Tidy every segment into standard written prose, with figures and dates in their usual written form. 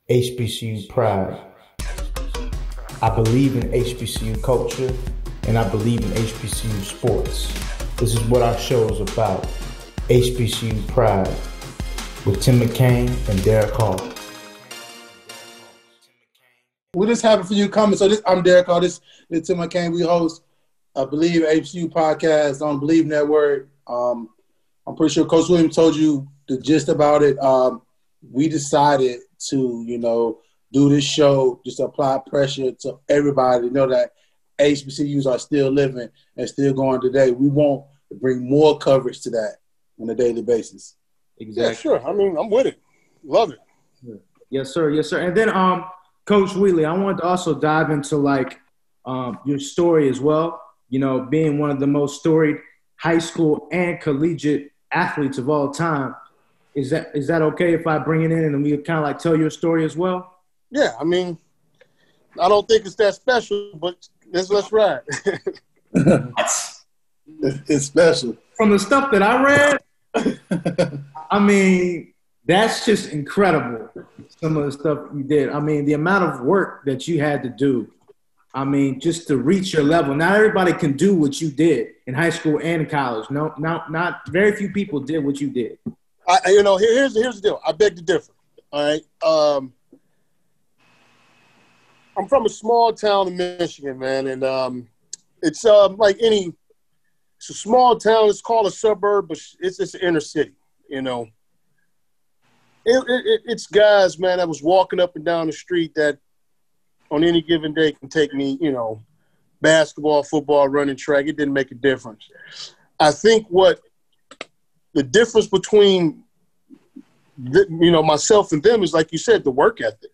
HBCU pride. I believe in HBCU culture, and I believe in HBCU sports. This is what our show is about. HBCU pride with Tim McCain and Derek Hall. We're just happy for you coming. So I'm Derek Hall. This is Tim McCain. We host a Bleav HBCU podcast on Bleav Network. I'm pretty sure Coach Wheatley told you the gist about it. We decided to, do this show, just apply pressure to everybody to know that HBCUs are still living and still going today. We want to bring more coverage to that on a daily basis. Exactly. Yeah, sure. I mean, I'm with it. Love it. Yes, sir. Yes, sir. And then, Coach Wheatley, I wanted to also dive into your story as well. Being one of the most storied high school and collegiate athletes of all time. Is that okay if I bring it in and we kind of tell your story as well? Yeah, I mean, I don't think it's that special, but let's ride. It's special. From the stuff that I read, I mean, that's just incredible, some of the stuff you did. I mean, the amount of work that you had to do, I mean, just to reach your level. Not everybody can do what you did in high school and in college. No, not very few people did what you did. Here's the deal. I beg to differ. All right. I'm from a small town in Michigan, man, and it's it's a small town. It's called a suburb, but it's an inner city. It's guys, man, that was walking up and down the street that on any given day can take me, basketball, football, running track. It didn't make a difference. I think what the difference between myself and them is, like you said, the work ethic.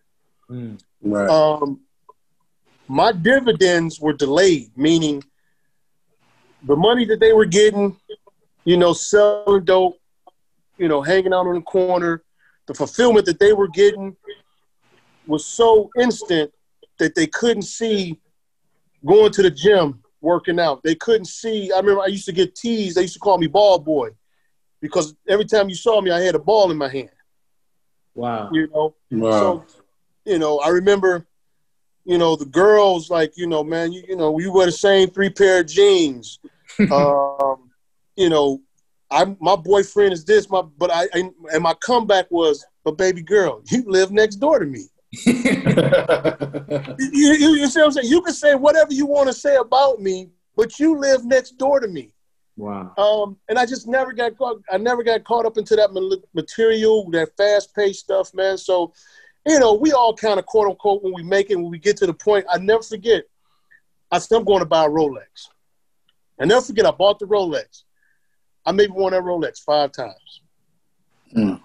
Right. My dividends were delayed, meaning the money that they were getting, selling dope, hanging out on the corner, the fulfillment that they were getting was so instant that they couldn't see going to the gym, working out. They couldn't see. I remember I used to get teased. They used to call me ball boy because every time you saw me, I had a ball in my hand. Wow. Wow. So, I remember, the girls man, we wear the same 3 pair of jeans. My boyfriend is this, and my comeback was, but baby girl, you live next door to me. you see what I'm saying? You can say whatever you want to say about me, but you live next door to me. Wow. And I just never got caught. I never got caught up into that material, that fast-paced stuff, man. So, we all kind of quote unquote when we get to the point. I never forget. I said I'm going to buy a Rolex. I never forget. I bought the Rolex. I maybe won that Rolex 5 times. Mm.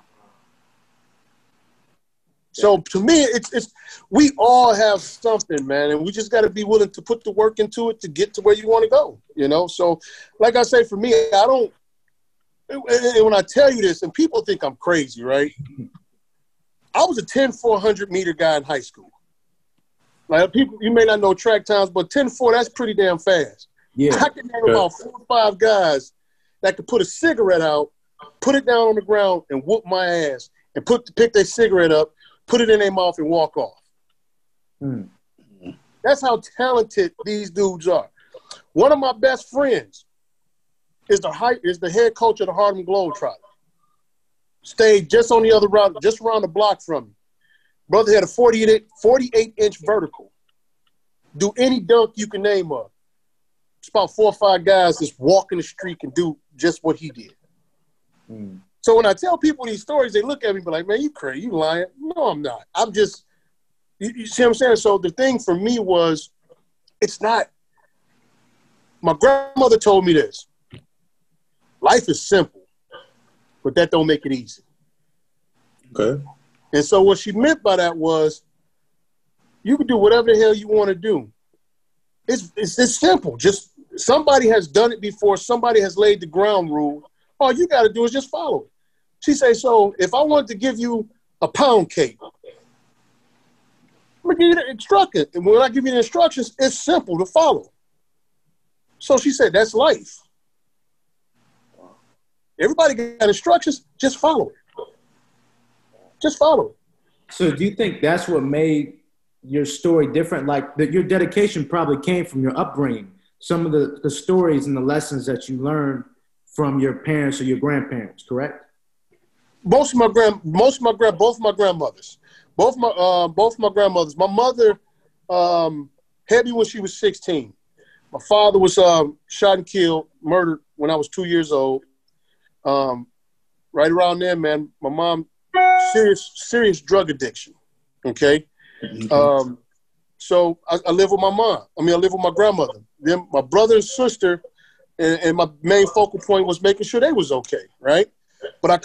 So to me, it's we all have something, man, and we just got to be willing to put the work into it to get to where you want to go. So, like I say, for me, I don't. And when I tell you this, and people think I'm crazy, right? I was a 10-400 meter guy in high school. Like people, you may not know track times, but 10-4, that's pretty damn fast. Yeah. I can name about 4 or 5 guys that could put a cigarette out, put it down on the ground, and whoop my ass, and pick their cigarette up, put it in their mouth, and walk off. Mm. That's how talented these dudes are. One of my best friends is the head coach of the Harlem Globetrotters. Stayed just on the other route, just around the block from me. Brother had a 48-inch vertical. Do any dunk you can name of. It's about 4 or 5 guys just walk in the street and do just what he did. Mm. So when I tell people these stories, they look at me and be like, man, you crazy, you lying. No, I'm not. I'm just, you see what I'm saying? So the thing for me was, it's not, my grandmother told me this. Life is simple, but that don't make it easy. Okay. And so what she meant by that was, you can do whatever the hell you want to do. It's simple. Just somebody has done it before. Somebody has laid the ground rule. All you got to do is just follow it. She say, so if I wanted to give you a pound cake, I'm going to give you the instructions. And when I give you the instructions, it's simple to follow. So she said, that's life. Everybody got instructions, just follow it. Just follow it. So do you think that's what made your story different? Like that your dedication probably came from your upbringing, some of the stories and the lessons that you learned from your parents or your grandparents, correct? Both my grandmothers. Both my grandmothers. My mother had me when she was 16. My father was shot and killed, murdered when I was 2 years old. Right around there, man, my mom, serious drug addiction. Okay. Mm-hmm. So I live with my mom. I live with my grandmother. Then my brother and sister, and my main focal point was making sure they was okay, right? But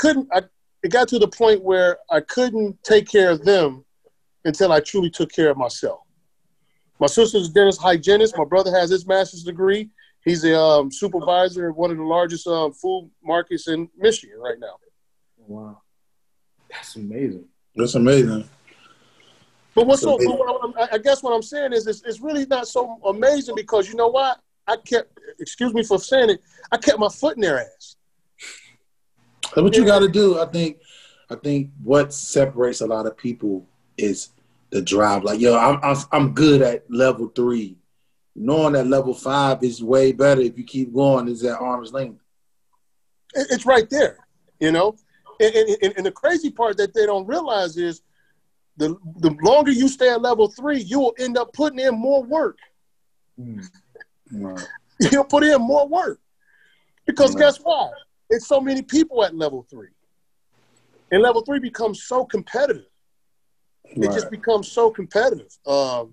it got to the point where I couldn't take care of them until I truly took care of myself. My sister's a dentist hygienist. My brother has his master's degree. He's a supervisor of one of the largest food markets in Michigan right now. Wow. That's amazing. That's amazing. But I guess what I'm saying is it's really not so amazing because you know what? Excuse me for saying it, I kept my foot in their ass. That's what you got to do. I think what separates a lot of people is the drive. Like, yo, I'm good at level 3. Knowing that level 5 is way better if you keep going is at arm's length. It's right there, you know? And the crazy part that they don't realize is the longer you stay at level 3, you will end up putting in more work. Right. You'll put in more work. Because guess what? It's so many people at level 3. And level 3 becomes so competitive. It just becomes so competitive. So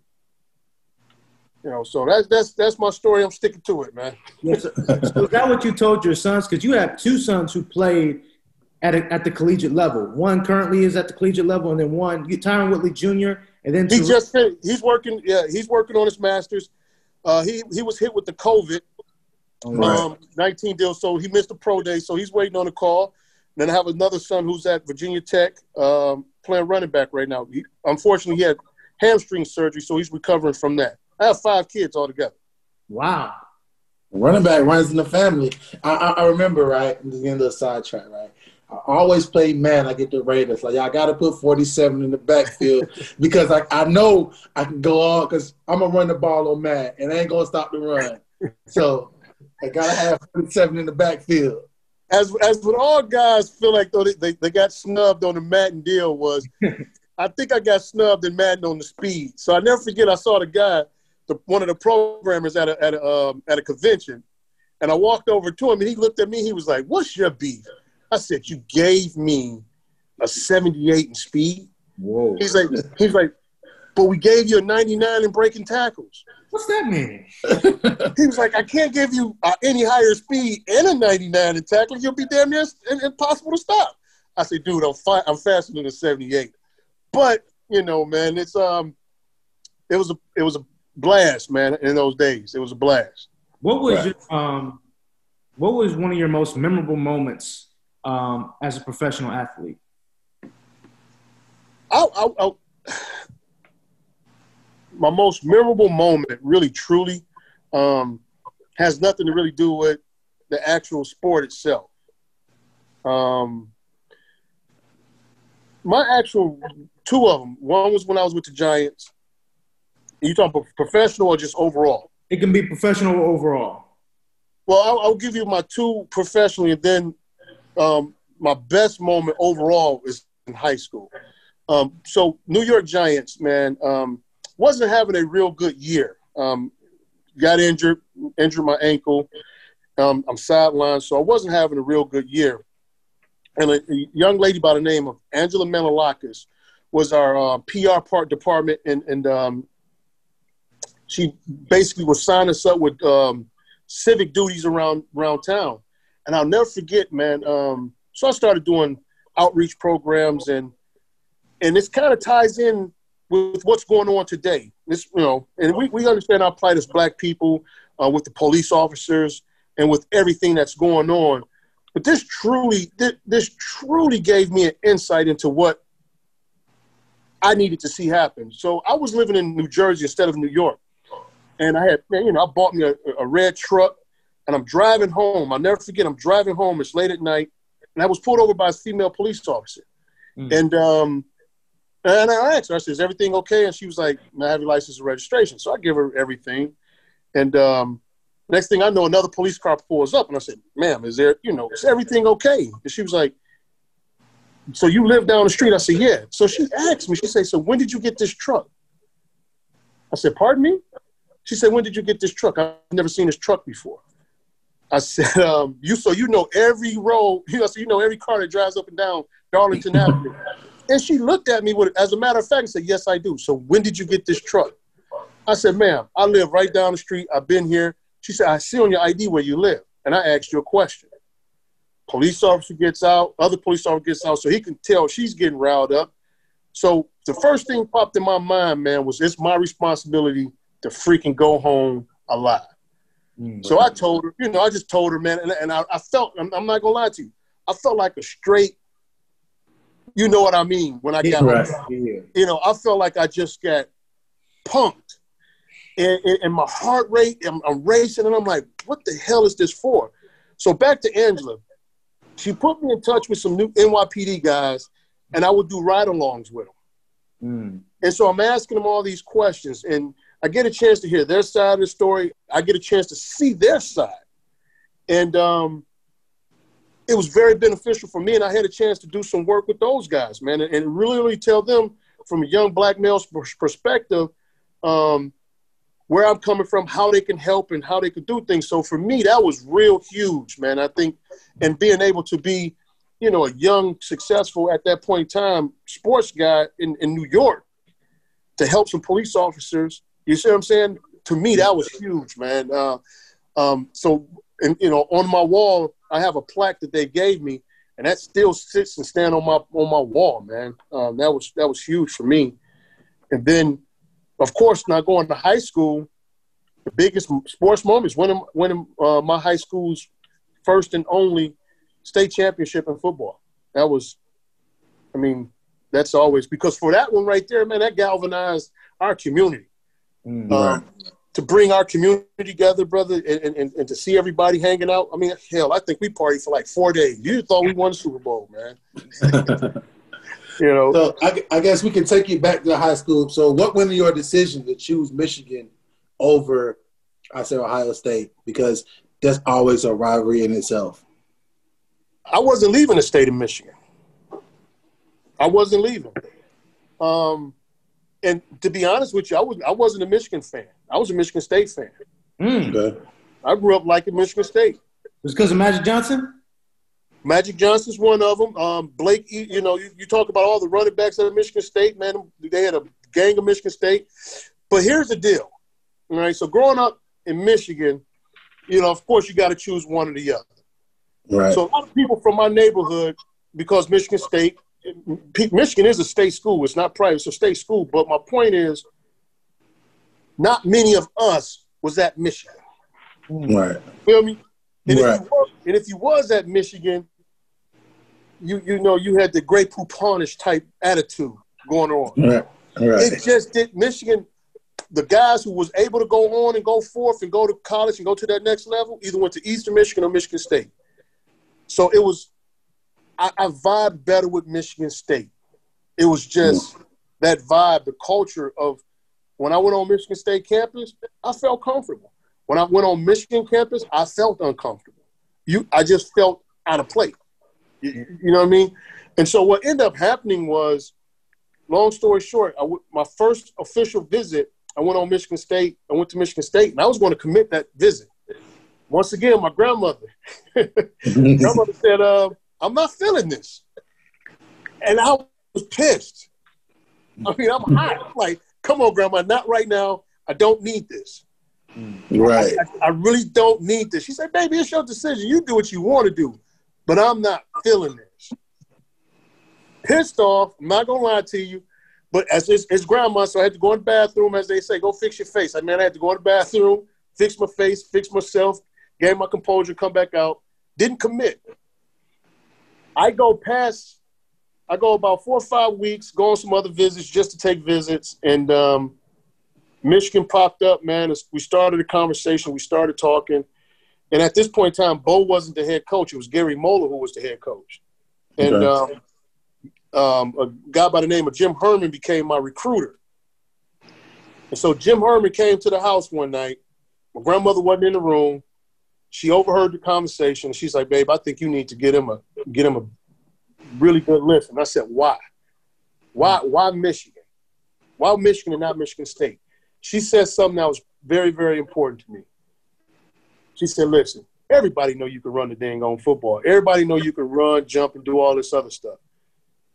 that's my story. I'm sticking to it, man. Yes. So is that what you told your sons? Because you have 2 sons who played at the collegiate level. One currently is at the collegiate level, and then one, Tyrone Wheatley Jr. And then he's working. Yeah, he's working on his master's. He was hit with the COVID 19 deal, so he missed the pro day. So he's waiting on a call. Then I have another son who's at Virginia Tech, playing running back right now. Unfortunately, he had hamstring surgery, so he's recovering from that. I have 5 kids altogether. Wow. Running back runs in the family. I remember, right? I'm just getting a little sidetrack, right? I always play man. I get the Raiders. Like, I got to put 47 in the backfield because I know I can go on because I'm going to run the ball on man, and I ain't going to stop the run. So I got to have 47 in the backfield. As with all guys feel like though they got snubbed on the Madden deal was, I think I got snubbed in Madden on the speed. So I never forget I saw the guy, one of the programmers at a convention, and I walked over to him and he looked at me. He was like, "What's your beef?" I said, "You gave me a 78 in speed." Whoa. He's like, "But we gave you a 99 in breaking tackles." What's that mean? He was like, "I can't give you any higher speed and a 99 in tackling. You'll be damn near impossible to stop." I said, "Dude, I'm faster than a 78." But man, it was a blast, man. In those days, it was a blast. What was what was one of your most memorable moments as a professional athlete? My most memorable moment, really, truly, has nothing to really do with the actual sport itself. My actual 2 of them. One was when I was with the Giants. Are you talking about professional or just overall? It can be professional or overall. Well, I'll give you my 2 professionally, and then my best moment overall is in high school. So New York Giants, man, wasn't having a real good year. Got injured my ankle. I'm sidelined, so I wasn't having a real good year. And a young lady by the name of Angela Menalakis was our PR department, and she basically was signing us up with civic duties around town. And I'll never forget, man. So I started doing outreach programs, and this kind of ties in with what's going on today. This, and we understand our plight as Black people with the police officers and with everything that's going on. But this truly gave me an insight into what I needed to see happen. So I was living in New Jersey instead of New York. And I bought me a red truck, and I'm driving home. I'll never forget, I'm driving home. It's late at night, and I was pulled over by a female police officer. And And I asked her, I said, is everything okay? And she was like, may I have your license and registration? So I give her everything. And next thing I know, another police car pulls up. And I said, ma'am, is everything okay? And she was like, so you live down the street? I said, yeah. So she asked me, she said, so when did you get this truck? I said, pardon me? She said, when did you get this truck? I've never seen this truck before. I said, you know every road, so you know every car that drives up and down Darlington Avenue. And she looked at me as a matter of fact, and said, yes, I do. So when did you get this truck? I said, ma'am, I live right down the street. I've been here. She said, I see on your ID where you live. And I asked you a question. Police officer gets out, other police officer gets out, so he can tell she's getting riled up. So the first thing popped in my mind, man, was it's my responsibility to freaking go home alive. So I told her, I just told her, man, and I felt, I'm not going to lie to you, I felt like a straight, you know what I mean, when I got home. I felt like I just got punked. And my heart rate, I'm racing, and I'm like, what the hell is this for? So back to Angela. She put me in touch with some new NYPD guys, and I would do ride-alongs with them. And so I'm asking them all these questions, and I get a chance to hear their side of the story. I get a chance to see their side. And it was very beneficial for me, and I had a chance to do some work with those guys, man, and really tell them from a young black male's perspective where I'm coming from, how they can help and how they could do things. So for me, that was real huge, man. I think, and being able to be, a young, successful at that point in time sports guy in New York to help some police officers, you see what I'm saying? To me, that was huge, man. So, on my wall, I have a plaque that they gave me, and that still sits and stands on my wall, man. That was huge for me. And then, of course, now going to high school, the biggest sports moments winning my high school's first and only state championship in football. That was, that's always, because for that one right there, man, that galvanized our community. To bring our community together, brother, and to see everybody hanging out. I think we partied for like 4 days. You thought we won the Super Bowl, man. So I guess we can take you back to high school. So what went in your decision to choose Michigan over, I say, Ohio State? Because that's always a rivalry in itself. I wasn't leaving the state of Michigan. I wasn't leaving. And to be honest with you, I wasn't a Michigan fan. I was a Michigan State fan. Okay. I grew up liking Michigan State. Was it because of Magic Johnson? Magic Johnson's one of them. Blake, you talk about all the running backs at Michigan State, man. They had a gang of Michigan State. But here's the deal. All right, so growing up in Michigan, of course you got to choose one or the other. Right. So a lot of people from my neighborhood, because Michigan is a state school. It's not private. It's a state school. But my point is, not many of us was at Michigan. Right. Feel me? And right. If you was at Michigan, you had the Grey Pouponish type attitude going on. Right. It just did. Michigan, the guys who was able to go on and go forth and go to college and go to that next level either went to Eastern Michigan or Michigan State. So it was, I vibed better with Michigan State. It was just that vibe, the culture of when I went on Michigan State campus, I felt comfortable. When I went on Michigan campus, I felt uncomfortable. I just felt out of place. You know what I mean? And so what ended up happening was, long story short, my first official visit, I went on Michigan State. I went to Michigan State, and I was going to commit that visit. Once again, my grandmother said, I'm not feeling this. And I was pissed. I'm hot. I'm like, come on, Grandma, not right now. I don't need this. Right. I really don't need this. She said, baby, it's your decision. You do what you want to do. But I'm not feeling this. Pissed off. I'm not going to lie to you. But as it's grandma, so I had to go in the bathroom, as they say, go fix your face. I had to go in the bathroom, fix my face, fix myself, gain my composure, come back out. Didn't commit. I go about 4 or 5 weeks, go on some other visits just to take visits. And Michigan popped up, man. We started a conversation. We started talking. And at this point in time, Bo wasn't the head coach. It was Gary Moeller who was the head coach. And a guy by the name of Jim Herman became my recruiter. And so Jim Herman came to the house one night. My grandmother wasn't in the room. She overheard the conversation. She's like, babe, I think you need to get him a really good list. And I said, why? Why Michigan? Why Michigan and not Michigan State? She said something that was very, very important to me. She said, listen, everybody know you can run the dang on football. Everybody know you can run, jump, and do all this other stuff.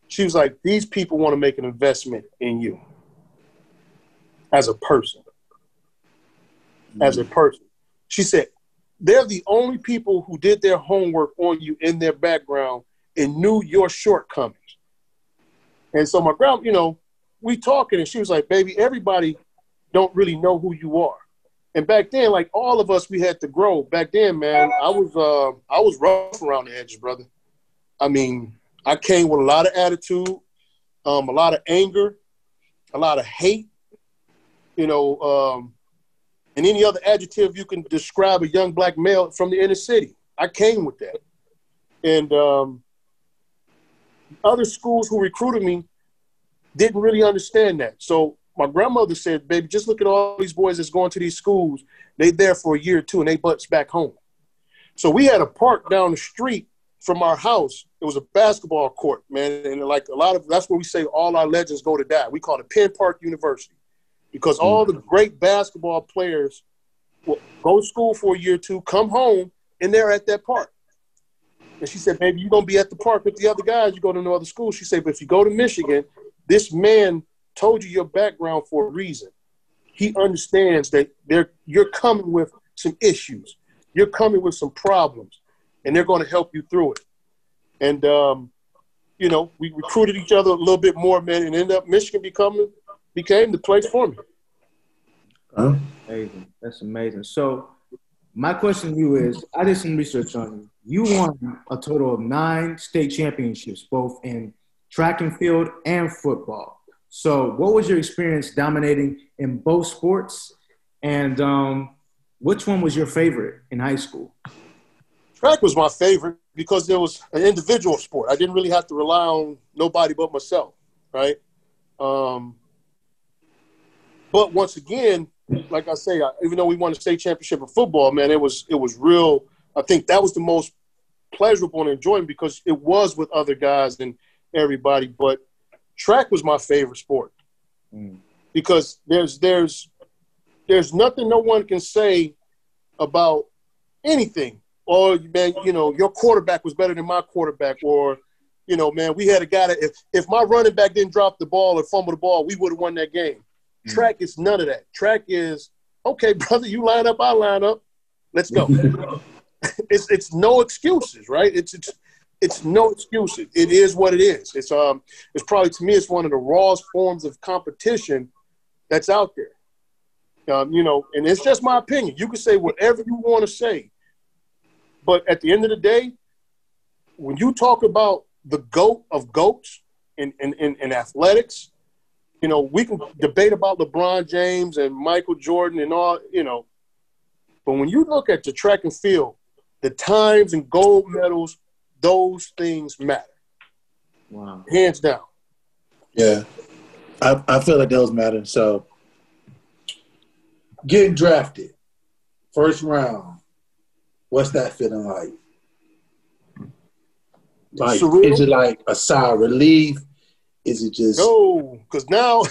She was like, these people want to make an investment in you as a person. As a person. She said, they're the only people who did their homework on you in their background and knew your shortcomings. And so my grandma, we talking, and she was like, baby, everybody don't really know who you are. And back then, like all of us, we had to grow. Back then, man, I was rough around the edges, brother. I mean, I came with a lot of attitude, a lot of anger, a lot of hate, and any other adjective you can describe a young black male from the inner city. I came with that. And other schools who recruited me didn't really understand that. So my grandmother said, baby, just look at all these boys that's going to these schools. They there for a year or two, and they butts back home. So we had a park down the street from our house. It was a basketball court, man. And like that's where we say all our legends go to die. We call it Penn Park University because all the great basketball players will go to school for a year or two, come home, and they're at that park. And she said, baby, you're going to be at the park with the other guys. You go to no other school. She said, but if you go to Michigan, this man told you your background for a reason. He understands that you're coming with some issues. You're coming with some problems, and they're going to help you through it. And, we recruited each other a little bit more, man, and ended up Michigan became the place for me. Amazing. That's amazing. So my question to you is, I did some research on you. You won a total of 9 state championships, both in track and field and football. So what was your experience dominating in both sports? And which one was your favorite in high school? Track was my favorite because it was an individual sport. I didn't really have to rely on nobody but myself, right? But once again, like I say, even though we won the state championship in football, man, it was real. I think that was the most pleasurable and enjoyable because it was with other guys and everybody. But track was my favorite sport because there's nothing no one can say about anything. Or, man, your quarterback was better than my quarterback. Or, man, we had a guy that if my running back didn't drop the ball or fumble the ball, we would have won that game. Track is none of that. Track is, okay, brother, you line up, I line up. Let's go. It's no excuses, right? It's no excuses. It is what it is. It's probably, to me, it's one of the rawest forms of competition that's out there. And it's just my opinion. You can say whatever you want to say. But at the end of the day, when you talk about the GOAT of GOATs in athletics, we can debate about LeBron James and Michael Jordan and all, but when you look at the track and field, the times and gold medals, those things matter. Wow. Hands down. Yeah. I feel like those matter. So getting drafted, first round, what's that feeling like? Like, surreal. Is it like a sigh of relief? Is it just no? Because now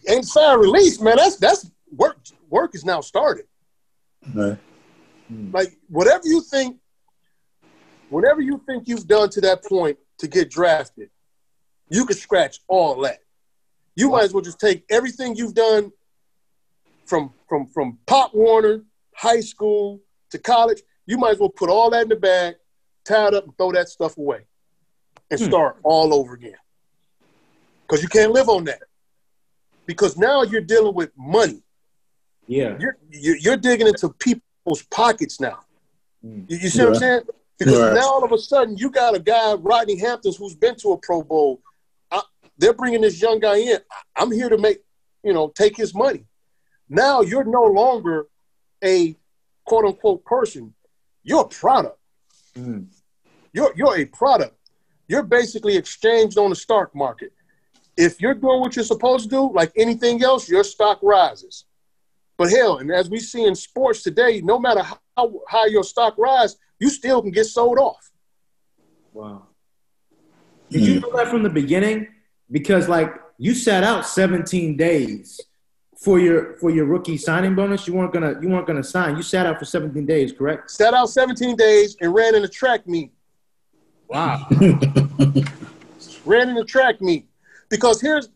ain't sigh of release, man. That's work. Work is now started. Right. Like whatever you think you've done to that point to get drafted, you can scratch all that. You might as well just take everything you've done from Pop Warner, high school to college. You might as well put all that in the bag, tie it up, and throw that stuff away, and start all over again. Because you can't live on that. Because now you're dealing with money. Yeah, you're digging into people's pockets now. You see what I'm saying? Because now all of a sudden you got a guy, Rodney Hamptons, who's been to a Pro Bowl. They're bringing this young guy in. I'm here to take his money. Now you're no longer a quote unquote person. You're a product. You're a product. you're basically exchanged on the stock market. If you're doing what you're supposed to do, like anything else, your stock rises. But hell, and as we see in sports today, no matter how high your stock rises, you still can get sold off. Wow. Did you know that from the beginning? Because like you sat out 17 days for your rookie signing bonus. You weren't gonna sign. You sat out for 17 days, correct? Sat out 17 days and ran in a track meet. Wow. Ran in a track meet. Because this,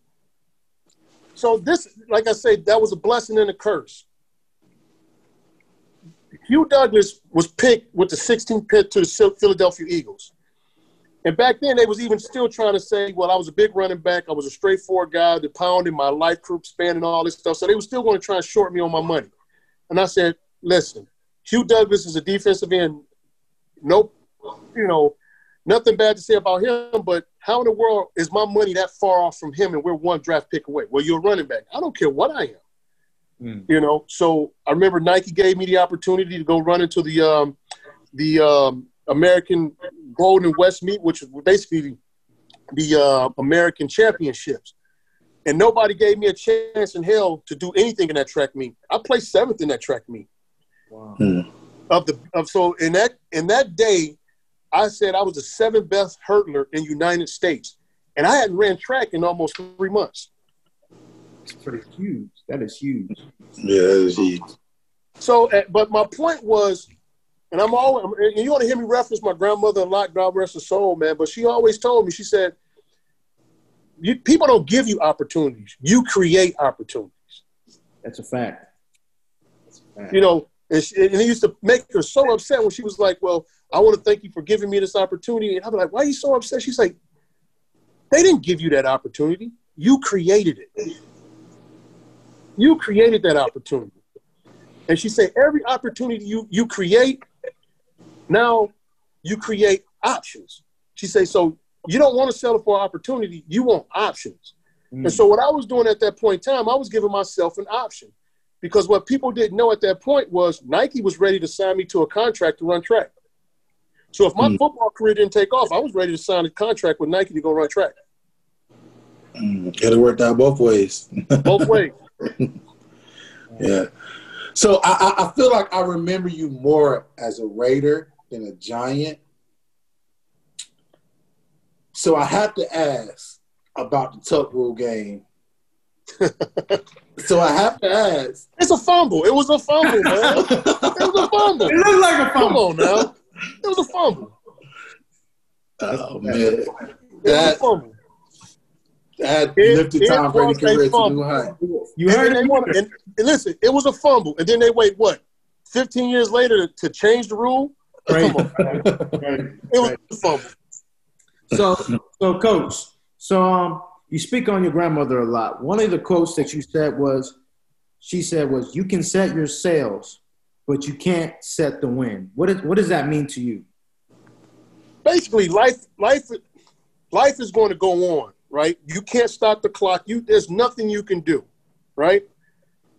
like I said, that was a blessing and a curse. Hugh Douglas was picked with the 16th pick to the Philadelphia Eagles. And back then, they was even still trying to say, well, I was a big running back. I was a straightforward guy, the pound in my life group span and all this stuff. So they were still going to try and short me on my money. And I said, listen, Hugh Douglas is a defensive end. Nope. Nothing bad to say about him, but how in the world is my money that far off from him and we're one draft pick away? Well, you're a running back. I don't care what I am. So I remember Nike gave me the opportunity to go run into the American Gold and West meet, which was basically the American championships. And nobody gave me a chance in hell to do anything in that track meet. I placed 7th in that track meet. Wow. So in that day, I said I was the 7th best hurdler in the United States. And I hadn't ran track in almost 3 months. It's pretty huge. That is huge. Yeah, that is huge. So, but my point was, and you want to hear me reference my grandmother a lot, God rest her soul, man, but she always told me, she said, people don't give you opportunities. You create opportunities. That's a fact. And it used to make her so upset when she was like, well, I want to thank you for giving me this opportunity. And I'd be like, why are you so upset? She's like, they didn't give you that opportunity. You created it. You created that opportunity. And she said, every opportunity you create, now you create options. She said, so you don't want to settle for an opportunity. You want options. And so what I was doing at that point in time, I was giving myself an option. Because what people didn't know at that point was Nike was ready to sign me to a contract to run track. So if my football career didn't take off, I was ready to sign a contract with Nike to go run track. It worked out both ways. Both ways. Yeah. So I feel like I remember you more as a Raider than a Giant. So I have to ask about the tuck rule game. So I have to ask. It's a fumble. It was a fumble, man. It was a fumble. It looked like a fumble. Come on now. It was a fumble. Oh, man. It was a fumble. That lifted Tom Brady's career to new height. You heard it? And listen, it was a fumble. And then they wait, 15 years later to change the rule? Right. Come on. It was a fumble. So Coach, you speak on your grandmother a lot. One of the quotes that you said was, you can set your sails, but you can't set the wind. What does that mean to you? Basically, life is going to go on, right? You can't stop the clock. There's nothing you can do, right,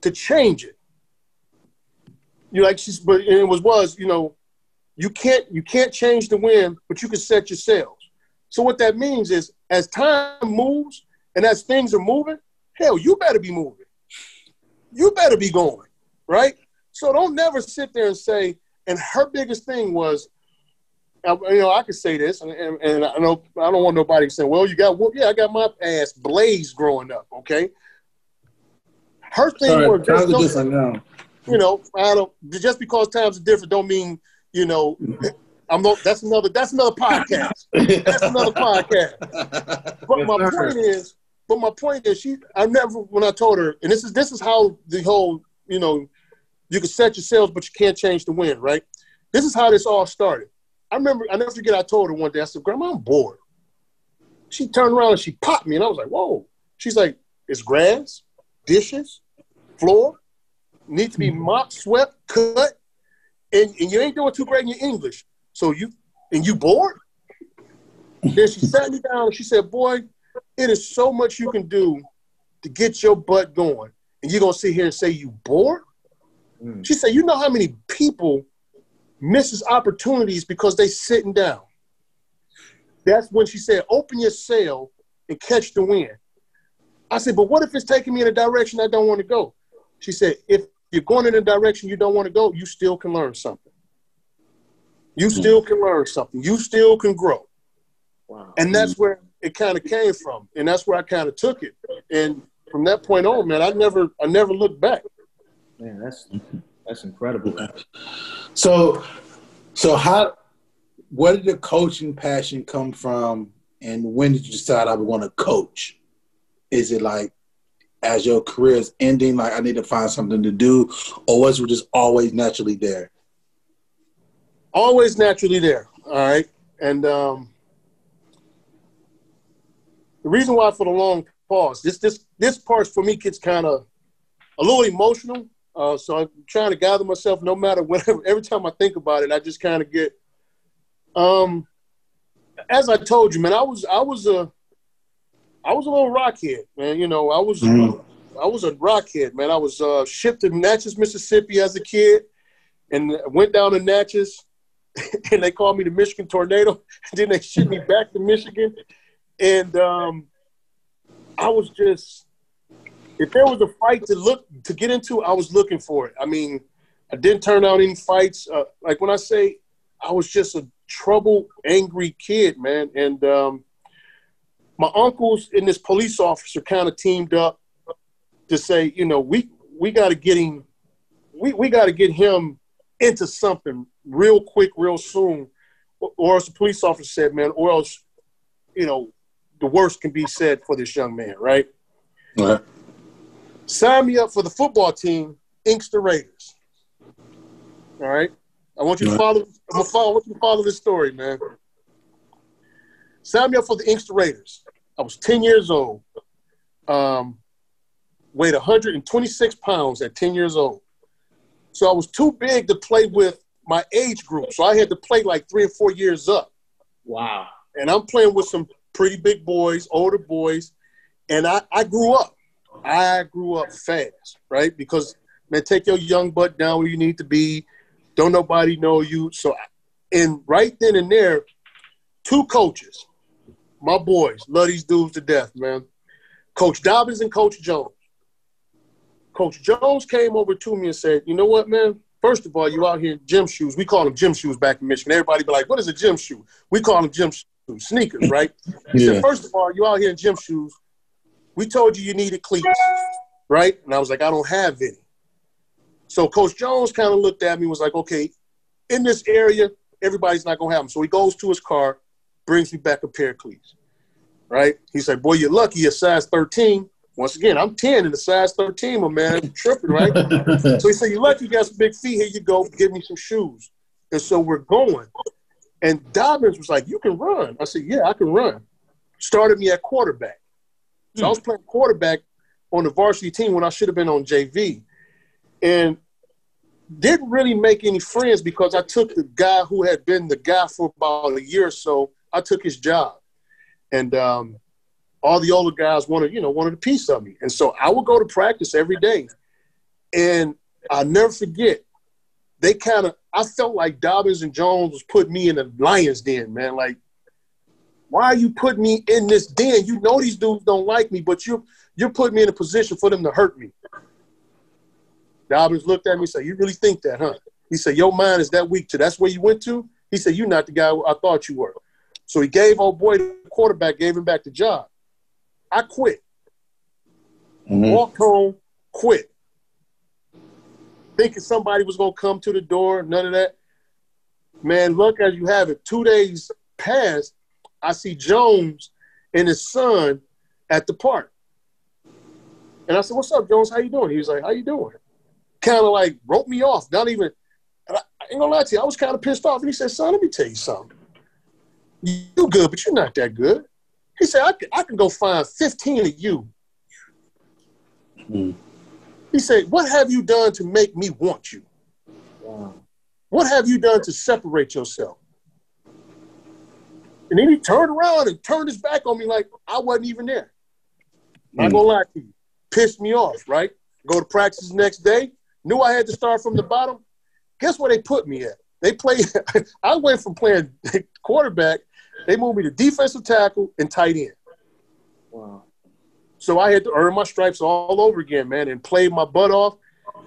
to change it. You can't change the wind, but you can set your sails. So what that means is, as time moves and as things are moving, hell, you better be moving. You better be going, right? So don't never sit there and say, and her biggest thing was, I could say this, and I know I don't want nobody to say, well, you got whooped. Yeah, I got my ass blazed growing up, okay? Her thing was, just because times are different don't mean, that's another podcast. That's another podcast. But my point is, when I told her, and this is how the whole, you can set your sails, but you can't change the wind, right? This is how this all started. I never forget, I told her one day, I said, Grandma, I'm bored. She turned around and she popped me, and I was like, whoa. She's like, it's grass, dishes, floor, need to be mopped, swept, cut, and you ain't doing too great in your English. So you bored? Then she sat me down and she said, boy, it is so much you can do to get your butt going. And you're going to sit here and say you bored? She said, you know how many people misses opportunities because they sitting down? That's when she said, open your sail and catch the wind. I said, but what if it's taking me in a direction I don't want to go? She said, if you're going in a direction you don't want to go, you still can learn something. You still can learn something. You still can grow. Wow. And that's where it kind of came from. And that's where I kind of took it. And from that point on, man, I never looked back. Man, that's incredible. So where did the coaching passion come from, and when did you decide I was going to coach? Is it like as your career is ending, like I need to find something to do, or was it just always naturally there? Always naturally there, all right? And the reason why for the long pause, this part for me gets kind of a little emotional, so I'm trying to gather myself no matter whatever. Every time I think about it, I just kind of get as I told you, man, I was a little rockhead, man. You know, I was a rockhead, man. I was shipped to Natchez, Mississippi as a kid, and went down to Natchez, and they called me the Michigan Tornado. Then they shipped me back to Michigan, and I was just, if there was a fight to get into, I was looking for it. I mean, I didn't turn out any fights. Like when I say I was just a troubled, angry kid, man. And my uncles and this police officer kind of teamed up to say, you know, we got to get him, we got to get him into something real quick, real soon. Or as the police officer said, man, or else, you know, the worst can be said for this young man, right? Right. Sign me up for the football team, Inkster Raiders. All right? I want you to follow. I want you to follow this story, man. Sign me up for the Inkster Raiders. I was 10 years old. Weighed 126 pounds at 10 years old. So I was too big to play with my age group. So I had to play like 3 or 4 years up. Wow. And I'm playing with some pretty big boys, older boys. And I grew up. I grew up fast, right? Because, man, take your young butt down where you need to be. Don't nobody know you. So, and right then and there, 2 coaches, my boys, love these dudes to death, man. Coach Dobbins and Coach Jones. Coach Jones came over to me and said, you know what, man? First of all, you out here in gym shoes. We call them gym shoes back in Michigan. Everybody be like, what is a gym shoe? We call them gym shoes, sneakers, right? He said, first of all, you out here in gym shoes. We told you needed cleats, right? And I was like, I don't have any. So Coach Jones kind of looked at me and was like, okay, in this area, everybody's not going to have them. So he goes to his car, brings me back a pair of cleats, right? He said, boy, you're lucky you're size 13. Once again, I'm 10 in the size 13, my man. I'm tripping, right? So he said, you're lucky you got some big feet. Here you go. Give me some shoes. And so we're going. And Dobbins was like, you can run. I said, yeah, I can run. Started me at quarterback. So I was playing quarterback on the varsity team when I should have been on JV. And didn't really make any friends because I took the guy who had been the guy for about a year or so. I took his job. And all the older guys wanted a piece of me. And so I would go to practice every day. And I'll never forget, I felt like Dobbins and Jones was putting me in a lion's den, man. Like, why are you putting me in this den? You know these dudes don't like me, but you're putting me in a position for them to hurt me. Dobbins looked at me and said, you really think that, huh? He said, your mind is that weak to that's where you went to? He said, you're not the guy I thought you were. So he gave old boy the quarterback, gave him back the job. I quit. Walked home, quit. Thinking somebody was going to come to the door, none of that. Man, look as you have it. 2 days passed, I see Jones and his son at the park. And I said, what's up, Jones? How you doing? He was like, how you doing? Kind of like wrote me off. Not even, I ain't gonna lie to you, I was kind of pissed off. And he said, son, let me tell you something. You good, but you're not that good. He said, I can go find 15 of you. He said, what have you done to make me want you? Wow. What have you done to separate yourself? And then he turned around and turned his back on me like I wasn't even there. Not gonna lie to you. Pissed me off, right? Go to practice the next day. Knew I had to start from the bottom. Guess where they put me at? They played. I went from playing quarterback They moved me to defensive tackle and tight end. Wow. So I had to earn my stripes all over again, man, and play my butt off.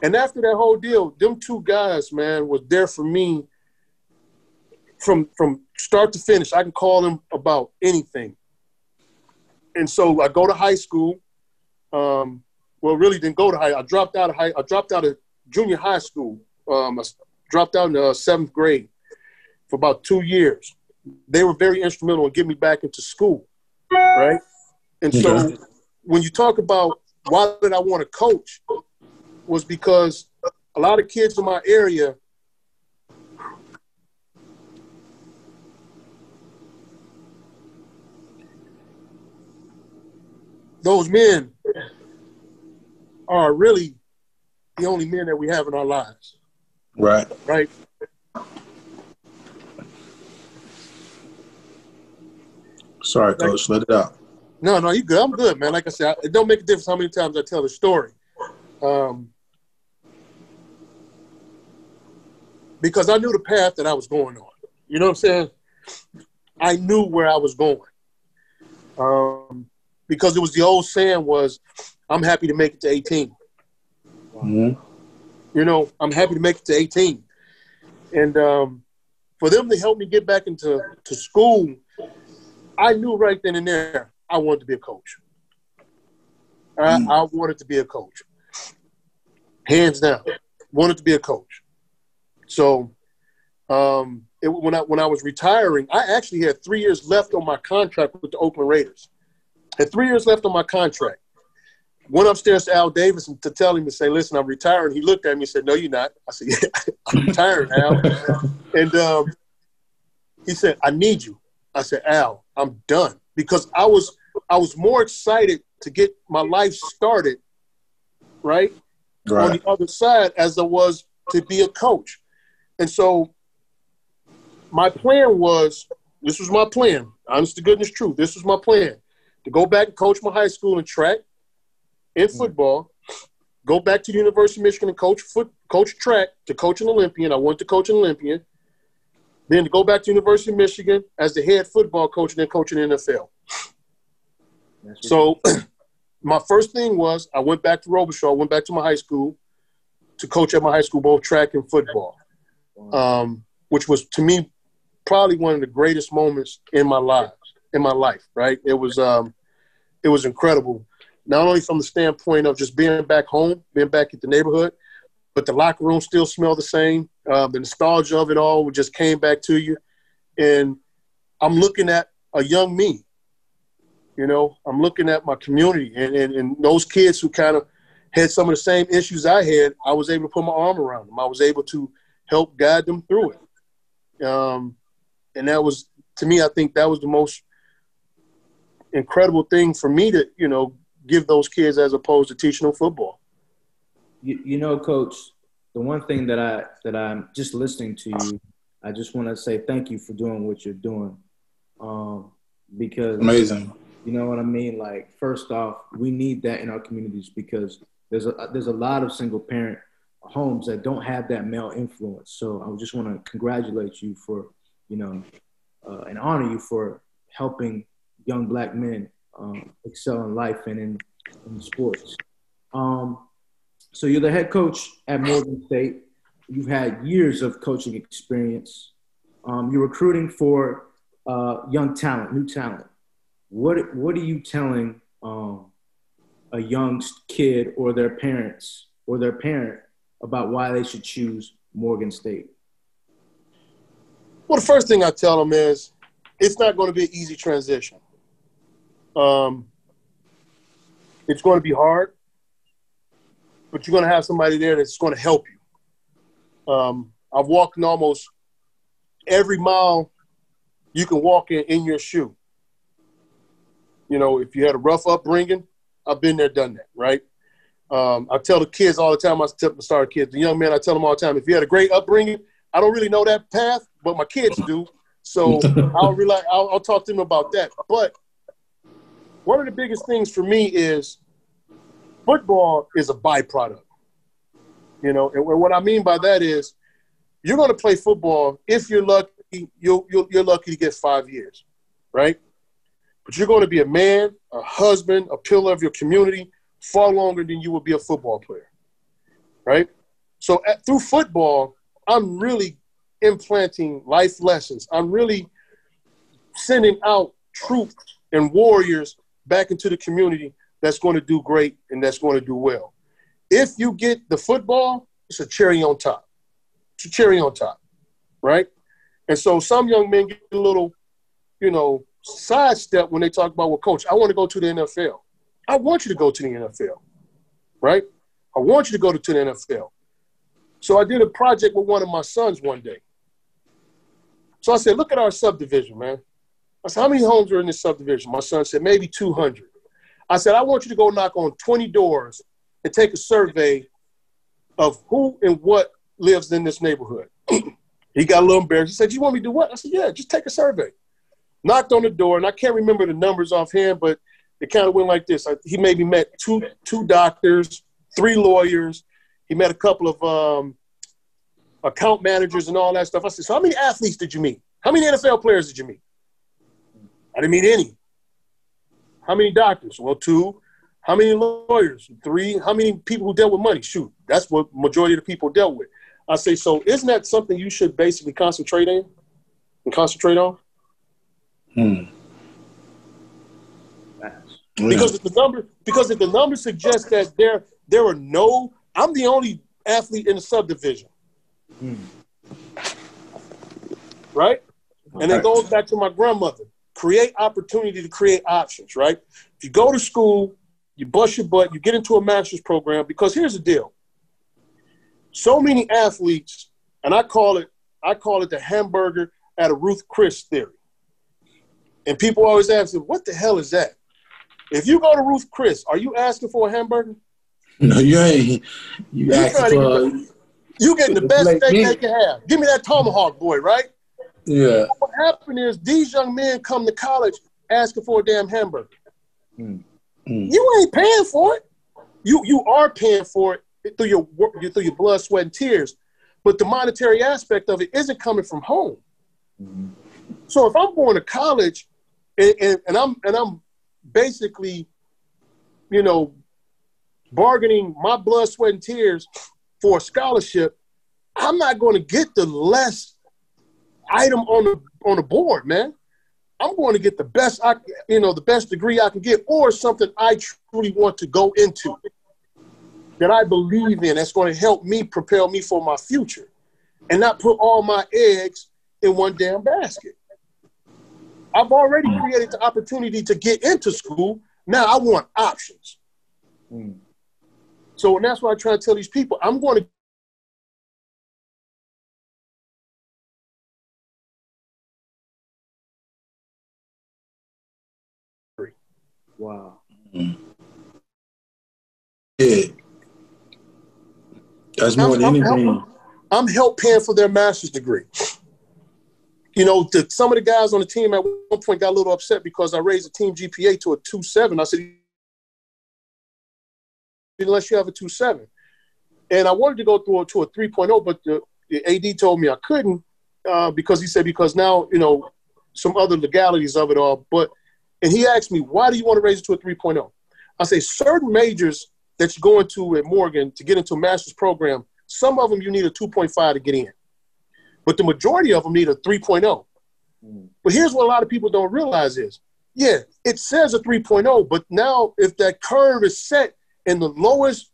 And after that whole deal, them two guys, man, was there for me from start to finish. I can call them about anything. And so I go to high school. Well, really didn't go to high. I dropped out of junior high school. I dropped out in the 7th grade for about 2 years. They were very instrumental in getting me back into school, right? And so when you talk about why did I want to coach, was because a lot of kids in my area those men are really the only men that we have in our lives. Right. Right. Sorry, Coach. Let it out. No, you good. I'm good, man. Like I said, it don't make a difference how many times I tell the story. Because I knew the path that I was going on. You know what I'm saying? I knew where I was going. Because it was the old saying was, I'm happy to make it to 18. Mm-hmm. You know, I'm happy to make it to 18. And for them to help me get back into school, I knew right then and there I wanted to be a coach. I wanted to be a coach. Hands down. Wanted to be a coach. So when I was retiring, I actually had 3 years left on my contract with the Oakland Raiders. Had 3 years left on my contract. Went upstairs to Al Davis to tell him to say, listen, I'm retiring. He looked at me and said, no, you're not. I said, yeah, I'm retiring, Al. And he said, I need you. I said, Al, I'm done. Because I was more excited to get my life started, right, on the other side as I was to be a coach. And so my plan was, this was my plan, honest to goodness truth, this was my plan, to go back and coach my high school in track and football, go back to the University of Michigan and coach track to coach an Olympian. I wanted to coach an Olympian. Then to go back to University of Michigan as the head football coach and then coaching the NFL. So my first thing was I went back to Robichaud, went back to my high school to coach at my high school, both track and football, which was, to me, probably one of the greatest moments in my life, right? It was incredible, not only from the standpoint of just being back home, being back at the neighborhood, but the locker room still smelled the same. The nostalgia of it all just came back to you. And I'm looking at a young me. You know, I'm looking at my community and those kids who kind of had some of the same issues I had. I was able to put my arm around them. I was able to help guide them through it. And that was, to me, I think that was the most incredible thing for me to, you know, give those kids as opposed to teaching them football. You know, Coach, the one thing that I'm just listening to you, I just want to say thank you for doing what you're doing. Because amazing. You know what I mean? Like, first off, we need that in our communities because there's a lot of single parent homes that don't have that male influence. So I just want to congratulate you for, you know, and honor you for helping young Black men excel in life and in sports. So you're the head coach at Morgan State. You've had years of coaching experience. You're recruiting for young talent, new talent. What are you telling a young kid or their parents or their parent about why they should choose Morgan State? Well, the first thing I tell them is it's not going to be an easy transition. It's going to be hard, but you're going to have somebody there that's going to help you. I've walked in almost every mile you can walk in your shoe. You know, if you had a rough upbringing, I've been there, done that, right? I tell the kids all the time, the young men, I tell them all the time, if you had a great upbringing, I don't really know that path, but my kids do. So I'll talk to them about that. But one of the biggest things for me is football is a byproduct. You know, and what I mean by that is you're going to play football. If you're lucky, you're lucky to get 5 years. right? But you're going to be a man, a husband, a pillar of your community far longer than you will be a football player, right? So through football, I'm really implanting life lessons. I'm really sending out troops and warriors back into the community that's going to do great and that's going to do well. If you get the football, it's a cherry on top. It's a cherry on top, right? And so some young men get a little, sidestep when they talk about, well, coach, I want to go to the NFL. I want you to go to the NFL, right? I want you to go to the NFL. So I did a project with one of my sons one day. So I said, look at our subdivision, man. I said, how many homes are in this subdivision? My son said, maybe 200. I said, I want you to go knock on 20 doors and take a survey of who and what lives in this neighborhood. He got a little embarrassed. He said, you want me to do what? I said, yeah, just take a survey. Knocked on the door, and I can't remember the numbers offhand, but it kind of went like this. He maybe met two doctors, 3 lawyers. He met a couple of account managers and all that stuff. I said, so how many athletes did you meet? How many NFL players did you meet? I didn't meet any. How many doctors? Well, 2. How many lawyers? 3. How many people who dealt with money? Shoot, that's what majority of the people dealt with. I say, so isn't that something you should basically concentrate on? Because if the number suggests that there are no, I'm the only athlete in the subdivision. Right? And it goes back to my grandmother. Create opportunity to create options, right? If you go to school, you bust your butt, you get into a master's program, because here's the deal. So many athletes, and I call it the hamburger at a Ruth Chris theory. And people always ask me, what the hell is that? If you go to Ruth Chris, are you asking for a hamburger? No, you ain't. You getting the best steak they can have. Give me that tomahawk, boy, right? Yeah. What happened is these young men come to college asking for a damn hamburger. You ain't paying for it. You are paying for it through your work, through your blood, sweat, and tears. But the monetary aspect of it isn't coming from home. So if I'm going to college and I'm basically, bargaining my blood, sweat, and tears for a scholarship, I'm not going to get the less item on the board, man. I'm going to get the best the best degree I can get, or something I truly want to go into that I believe in, that's going to help me propel me for my future, and not put all my eggs in one damn basket. I've already created the opportunity to get into school. Now I want options. So, and that's why I try to tell these people, I'm going to Wow. Yeah. That's more than anything. I'm help paying for their master's degree. Some of the guys on the team at one point got a little upset because I raised the team GPA to a 2.7. I said, unless you have a 2.7. And I wanted to go to a 3.0, but the AD told me I couldn't because now, some other legalities of it all. And he asked me, why do you want to raise it to a 3.0? I say, certain majors that you go into at Morgan to get into a master's program, some of them you need a 2.5 to get in. But the majority of them need a 3.0. But here's what a lot of people don't realize is, it says a 3.0, but now if that curve is set and the lowest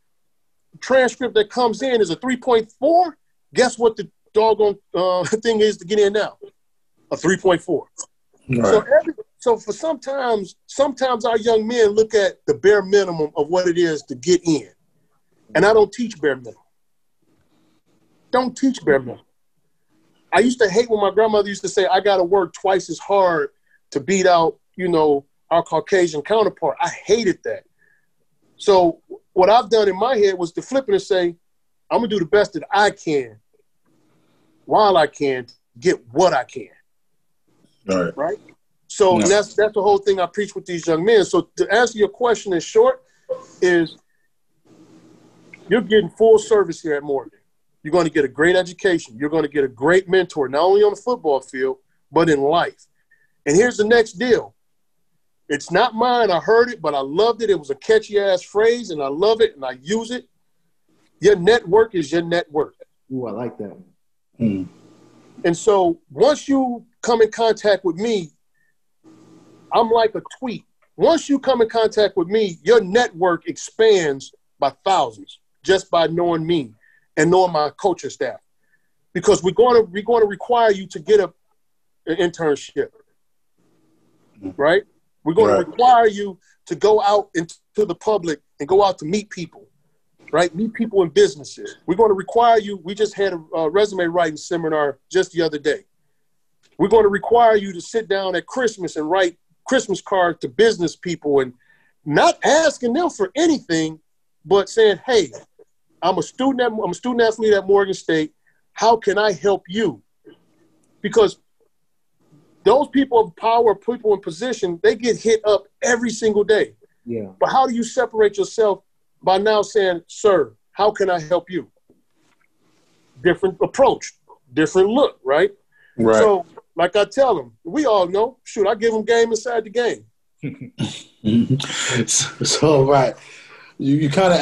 transcript that comes in is a 3.4, guess what the doggone thing is to get in now? A 3.4. Right. So for sometimes our young men look at the bare minimum of what it is to get in. And I don't teach bare minimum. Don't teach bare minimum. I used to hate when my grandmother used to say, I got to work twice as hard to beat out, our Caucasian counterpart. I hated that. So what I've done in my head was to flip it and say, I'm going to do the best that I can while I can get what I can. Right? So that's the whole thing I preach with these young men. So to answer your question in short is, you're getting full service here at Morgan. You're going to get a great education. You're going to get a great mentor, not only on the football field, but in life. And here's the next deal. It's not mine. I heard it, but I loved it. It was a catchy-ass phrase, and I love it, and I use it. Your network is your net worth. Ooh, I like that one. Mm. And so once you come in contact with me, I'm like a tweet. Once you come in contact with me, your network expands by thousands just by knowing me and knowing my coaching staff. Because we're going to require you to get an internship, right? We're going to require you to go out into the public and go out to meet people, right? Meet people in businesses. We're going to require you. We just had a resume writing seminar just the other day. We're going to require you to sit down at Christmas and write Christmas cards to business people and not asking them for anything, but saying, hey, I'm a student athlete at Morgan State. How can I help you? Because those people of power, people in position, they get hit up every single day. Yeah. But how do you separate yourself by now saying, sir, how can I help you? Different approach, different look, right? Right. So, like I tell them, we all know, shoot, I give them game inside the game. So, right. You kind of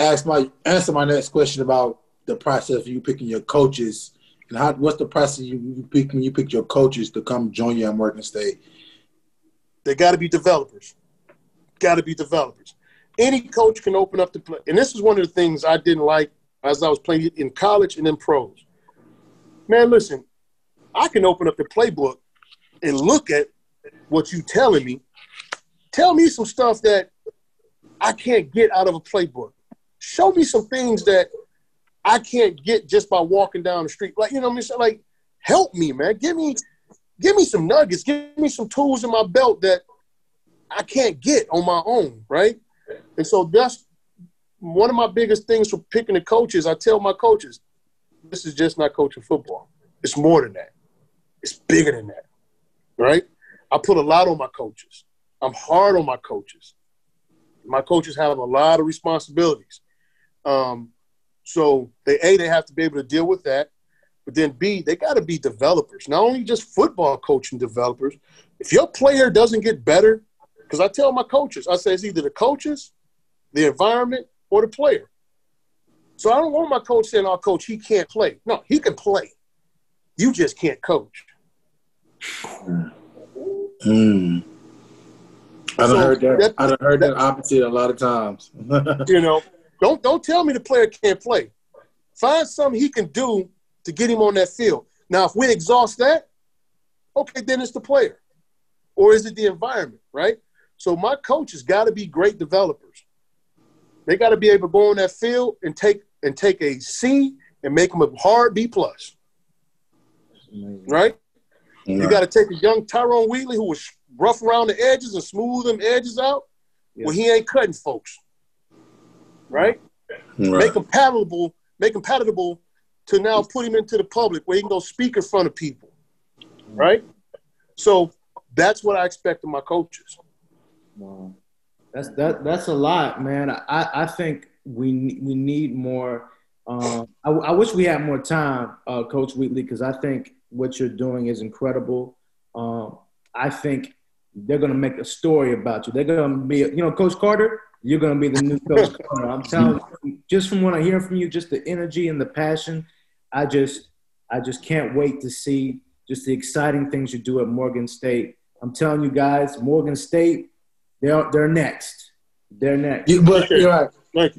answer my next question about the process of you picking your coaches. And what's the process you pick when you pick your coaches to come join you at Morgan State? They got to be developers. Got to be developers. Any coach can open up the play. And this is one of the things I didn't like as I was playing in college and in pros. Man, listen, I can open up the playbook and look at what you telling me. Tell me some stuff that I can't get out of a playbook. Show me some things that I can't get just by walking down the street. Like, you know what I mean? So, like, help me, man. Give me some nuggets. Give me some tools in my belt that I can't get on my own, right? And so that's one of my biggest things for picking the coaches. I tell my coaches, this is just not coaching football. It's more than that. It's bigger than that, right? I put a lot on my coaches. I'm hard on my coaches. My coaches have a lot of responsibilities. So they have to be able to deal with that. But then B, they got to be developers, not only just football coaching developers. If your player doesn't get better, because I tell my coaches, I say it's either the coaches, the environment, or the player. So I don't want my coach saying, oh, coach, he can't play. No, he can play. You just can't coach. Mm. I've heard that opposite a lot of times. You know, don't tell me the player can't play. Find something he can do to get him on that field. Now, if we exhaust that, okay, then it's the player. Or is it the environment, right? So my coaches got to be great developers. They got to be able to go on that field and take a C and make them a hard B+. Right? You got to take a young Tyrone Wheatley who was rough around the edges and smooth them edges out. Yeah. Well, he ain't cutting folks. Right? Make him palatable to now put him into the public where he can go speak in front of people. Right? So that's what I expect of my coaches. Wow. That's a lot, man. I think we need more. I wish we had more time, Coach Wheatley, because I think what you're doing is incredible. I think they're going to make a story about you. They're going to be, Coach Carter, you're going to be the new Coach Carter. I'm telling you, just from what I hear from you, just the energy and the passion, I just can't wait to see just the exciting things you do at Morgan State. I'm telling you guys, Morgan State, they're next. They're next. But you're right.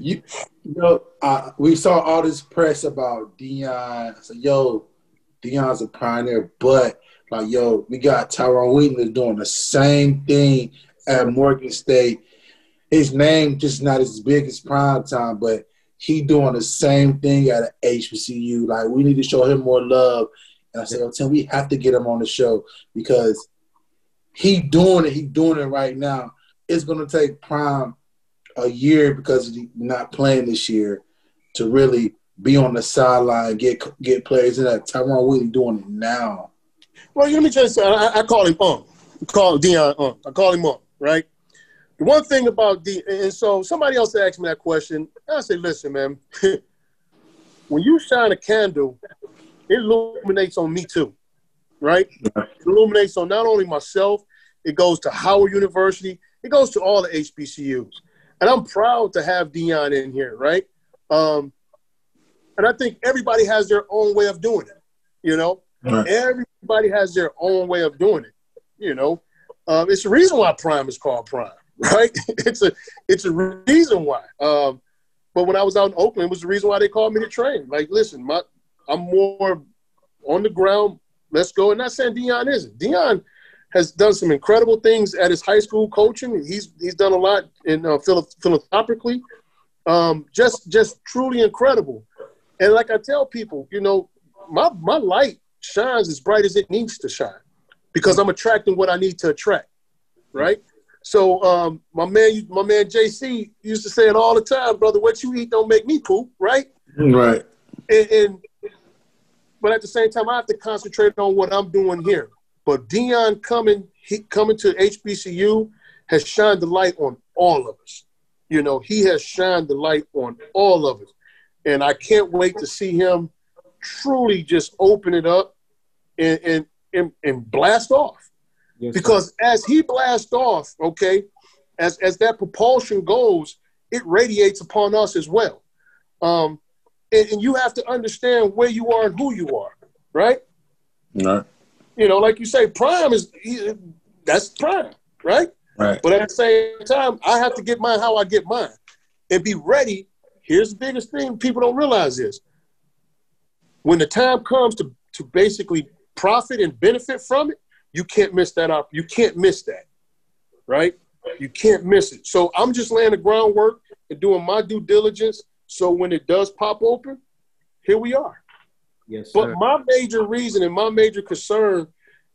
We saw all this press about Deion. So, Deion's a pioneer, but we got Tyrone Wheatley doing the same thing at Morgan State. His name just not as big as prime time, but he doing the same thing at an HBCU. Like, we need to show him more love. And I said, Tim, we have to get him on the show because he doing it right now. It's going to take prime a year because he's not playing this year to really be on the sideline, get players in that. Tyrone Wheatley doing it now. Well, let me just say, I call him call Deion I call him right? The one thing about and so somebody else asked me that question. I say, listen, man, when you shine a candle, it illuminates on me too, right? It illuminates on not only myself, It goes to Howard University. It goes to all the HBCUs. And I'm proud to have Deion in here, right? And I think everybody has their own way of doing it, you know? Right. Everybody has their own way of doing it, you know? It's the reason why Prime is called Prime, right? It's a reason why. But when I was out in Oakland, it was the reason why they called me to train. Like, listen, I'm more on the ground. Let's go. And not saying Deion isn't. Deion has done some incredible things at his high school coaching. He's done a lot in philanthropically. Just truly incredible. And like I tell people, you know, my light shines as bright as it needs to shine because I'm attracting what I need to attract, right? So my man JC used to say it all the time, brother, what you eat don't make me poop, right? Right. But at the same time, I have to concentrate on what I'm doing here. But Deion coming to HBCU has shined the light on all of us. You know, he has shined the light on all of us. And I can't wait to see him truly just open it up and blast off. Yes, because as he blasts off, okay, as that propulsion goes, it radiates upon us as well. And you have to understand where you are and who you are, right? Right. You know, like you say, Prime that's Prime, right? Right. But at the same time, I have to get mine how I get mine and be ready. Here's the biggest thing people don't realize is when the time comes to basically profit and benefit from it, you can't miss that up. You can't miss that, right? You can't miss it. So I'm just laying the groundwork and doing my due diligence. So when it does pop open, here we are. Yes, sir. But my major reason and my major concern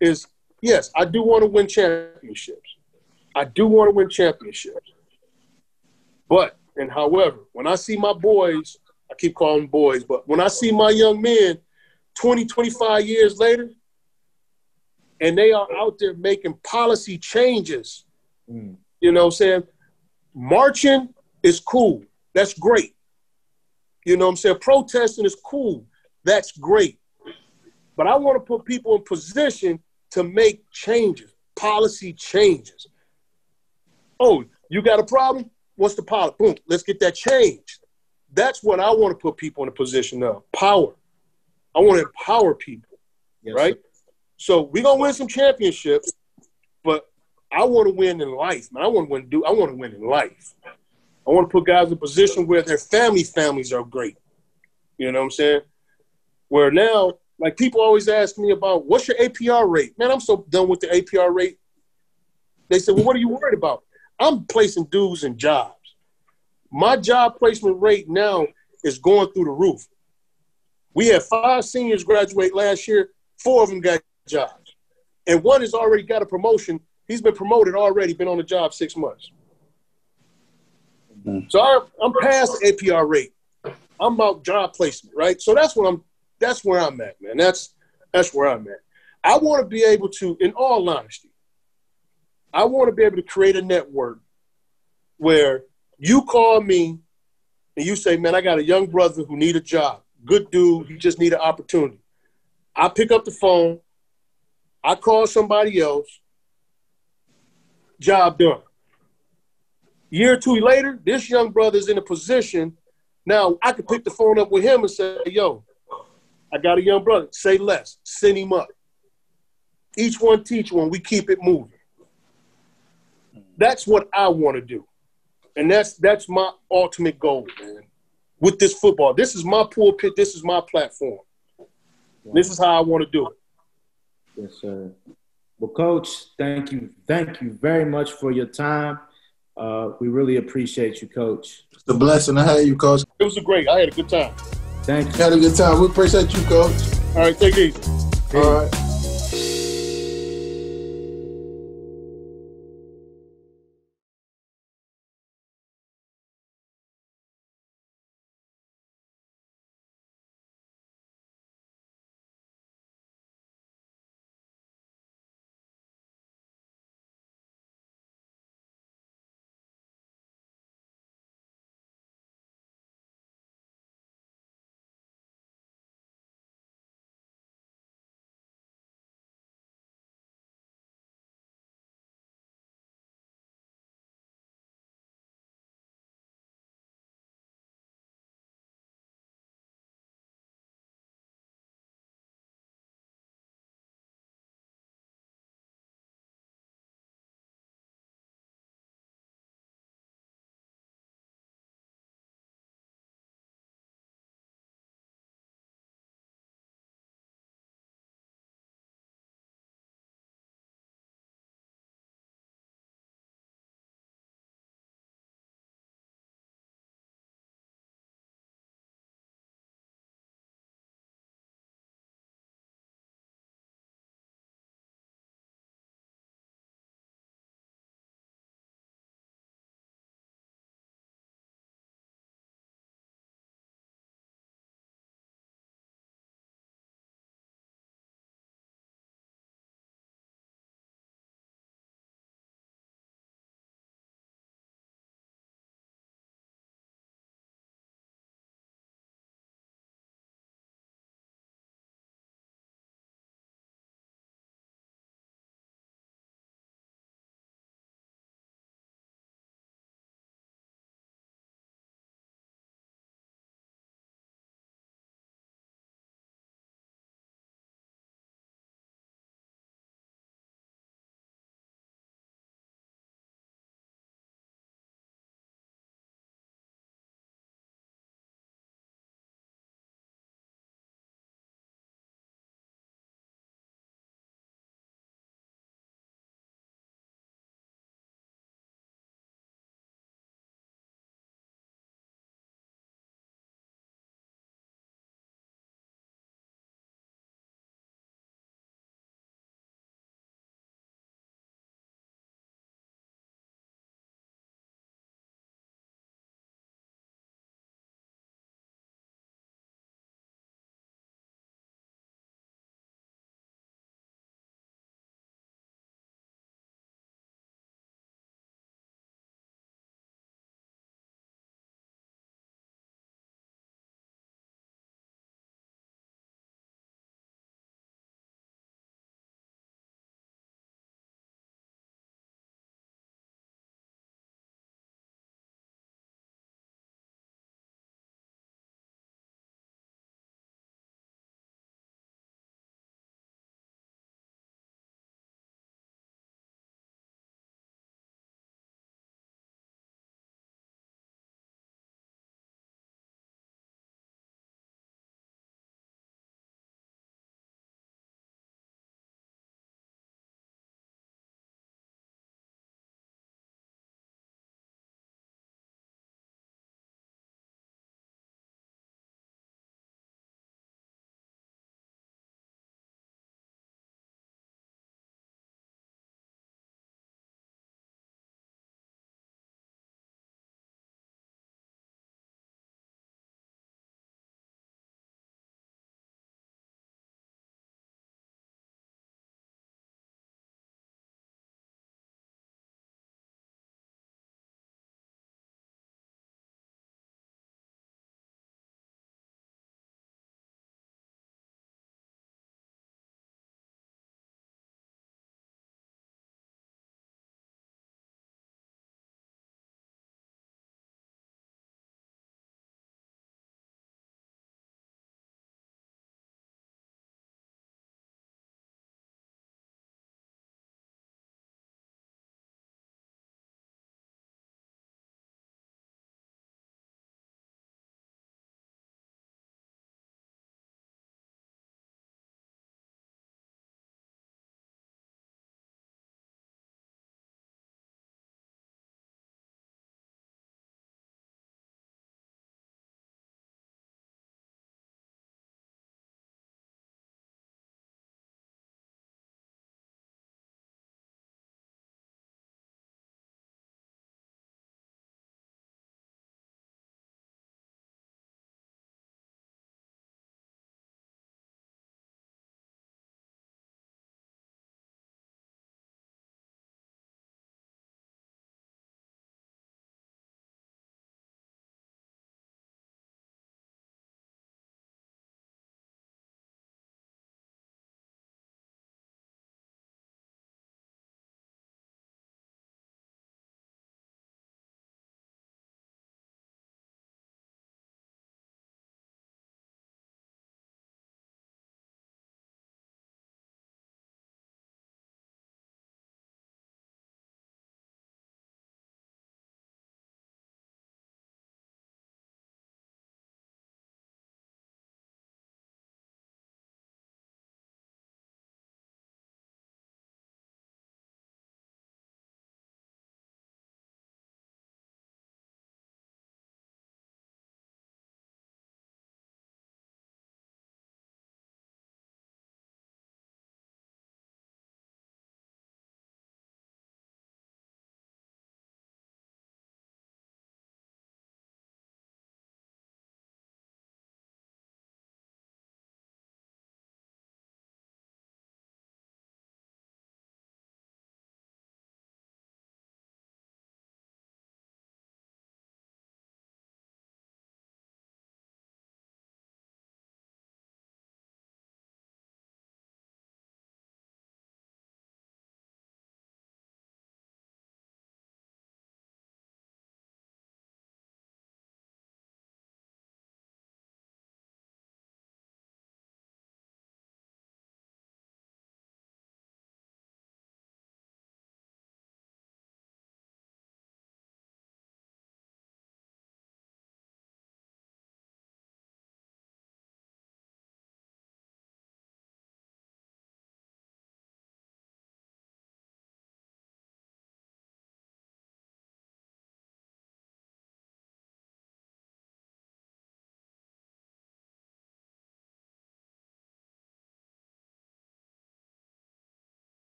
is, yes, I do want to win championships. I do want to win championships. But, and however, when I see my boys, I keep calling them boys, but when I see my young men 20, 25 years later, and they are out there making policy changes, you know what I'm saying? Marching is cool. That's great. You know what I'm saying? Protesting is cool. That's great. But I want to put people in position to make changes, policy changes. Oh, you got a problem? What's the policy? Boom, let's get that changed. That's what I want to put people in a position of, power. I want to empower people, yes, right? Sir. So we're going to win some championships, but I want to win in life, man. I want to win in life. I want to put guys in a position where their families are great. You know what I'm saying? Where now, like people always ask me about, what's your APR rate? Man, I'm so done with the APR rate. They said, well, what are you worried about? I'm placing dudes in jobs. My job placement rate now is going through the roof. We had 5 seniors graduate last year. 4 of them got jobs. And 1 has already got a promotion. He's been promoted already, been on the job 6 months. Mm-hmm. So I'm past the APR rate. I'm about job placement, right? So that's where I'm at, man. That's where I'm at. I want to be able to, in all honesty, I want to be able to create a network where you call me and you say, man, I got a young brother who need a job. Good dude. He just need an opportunity. I pick up the phone. I call somebody else. Job done. Year or 2 later, this young brother's in a position. Now I can pick the phone up with him and say, yo, I got a young brother. Say less. Send him up. Each one teach one. We keep it moving. That's what I want to do. And that's my ultimate goal, man. With this football. This is my pulpit. This is my platform. Wow. This is how I want to do it. Yes, sir. Well, Coach, thank you. Thank you very much for your time. We really appreciate you, Coach. It's a blessing to have you, Coach. It was great. I had a good time. Thank you. Had a good time. We appreciate you, Coach. All right, take it easy. All right.